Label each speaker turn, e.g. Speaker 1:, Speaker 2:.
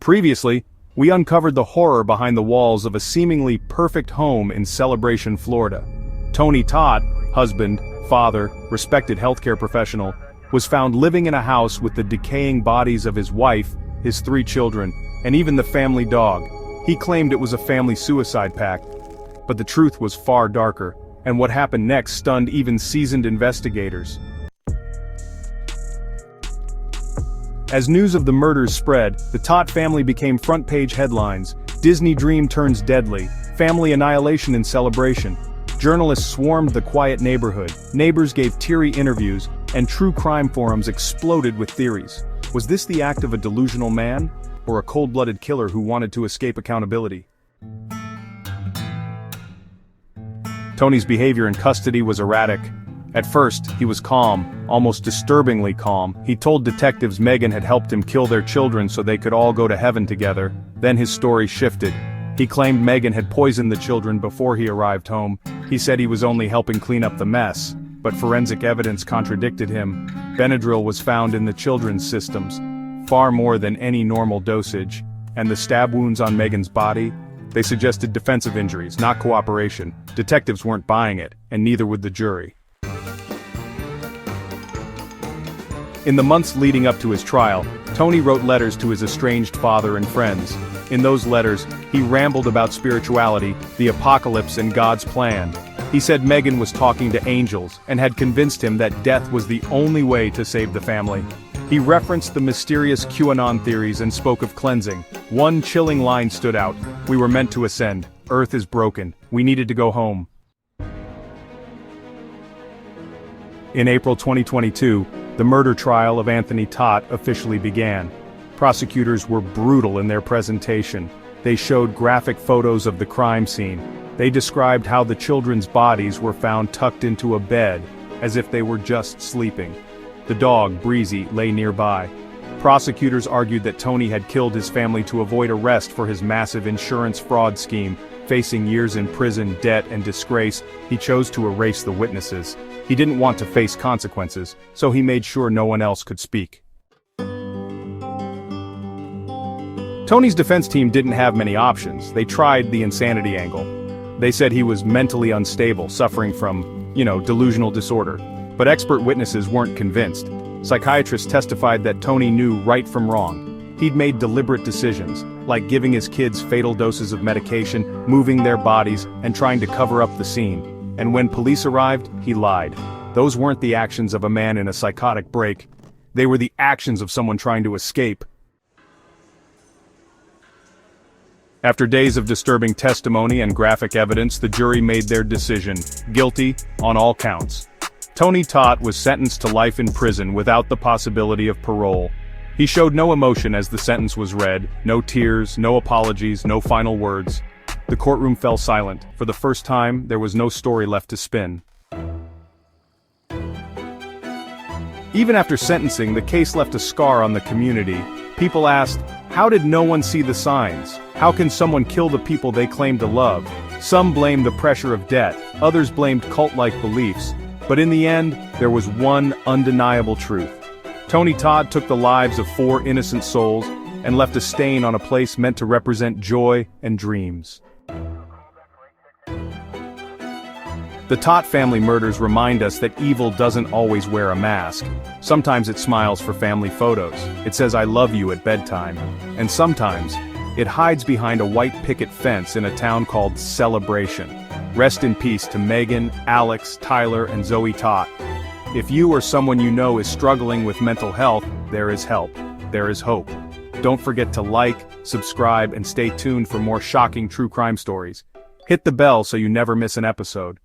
Speaker 1: Previously, we uncovered the horror behind the walls of a seemingly perfect home in Celebration, Florida. Tony Todt, husband, father, respected healthcare professional, was found living in a house with the decaying bodies of his wife, his 3 children, and even the family dog. He claimed it was a family suicide pact. But the truth was far darker, and what happened next stunned even seasoned investigators. As news of the murders spread, the Todt family became front-page headlines. Disney dream turns deadly, family annihilation in Celebration. Journalists swarmed the quiet neighborhood, neighbors gave teary interviews, and true crime forums exploded with theories. Was this the act of a delusional man, or a cold-blooded killer who wanted to escape accountability? Tony's behavior in custody was erratic. At first, he was calm, almost disturbingly calm. He told detectives Megan had helped him kill their children so they could all go to heaven together. Then his story shifted. He claimed Megan had poisoned the children before he arrived home. He said he was only helping clean up the mess, but forensic evidence contradicted him. Benadryl was found in the children's systems, far more than any normal dosage, and the stab wounds on Megan's body, they suggested defensive injuries, not cooperation. Detectives weren't buying it, and neither would the jury. In the months leading up to his trial, Tony wrote letters to his estranged father and friends. In those letters, he rambled about spirituality, the apocalypse and God's plan. He said Megan was talking to angels and had convinced him that death was the only way to save the family. He referenced the mysterious QAnon theories and spoke of cleansing. One chilling line stood out: "We were meant to ascend. Earth is broken. We needed to go home." In April 2022, the murder trial of Anthony Todt officially began. Prosecutors were brutal in their presentation. They showed graphic photos of the crime scene. They described how the children's bodies were found tucked into a bed, as if they were just sleeping. The dog, Breezy, lay nearby. Prosecutors argued that Tony had killed his family to avoid arrest for his massive insurance fraud scheme. Facing years in prison, debt, and disgrace, he chose to erase the witnesses. He didn't want to face consequences, so he made sure no one else could speak. Tony's defense team didn't have many options. They tried the insanity angle. They said he was mentally unstable, suffering from, delusional disorder. But expert witnesses weren't convinced. Psychiatrists testified that Tony knew right from wrong. He'd made deliberate decisions, like giving his kids fatal doses of medication, moving their bodies, and trying to cover up the scene. And when police arrived, he lied. Those weren't the actions of a man in a psychotic break. They were the actions of someone trying to escape. After days of disturbing testimony and graphic evidence, the jury made their decision: guilty on all counts. Tony Todt was sentenced to life in prison without the possibility of parole. He showed no emotion as the sentence was read, no tears, no apologies, no final words. The courtroom fell silent. For the first time, there was no story left to spin. Even after sentencing, the case left a scar on the community. People asked, how did no one see the signs? How can someone kill the people they claim to love? Some blamed the pressure of debt, others blamed cult-like beliefs. But in the end, there was one undeniable truth. Tony Todt took the lives of 4 innocent souls and left a stain on a place meant to represent joy and dreams. The Todt family murders remind us that evil doesn't always wear a mask. Sometimes it smiles for family photos. It says "I love you" at bedtime. And sometimes, it hides behind a white picket fence in a town called Celebration. Rest in peace to Megan, Alex, Tyler, and Zoe Todt. If you or someone you know is struggling with mental health, there is help. There is hope. Don't forget to like, subscribe, and stay tuned for more shocking true crime stories. Hit the bell so you never miss an episode.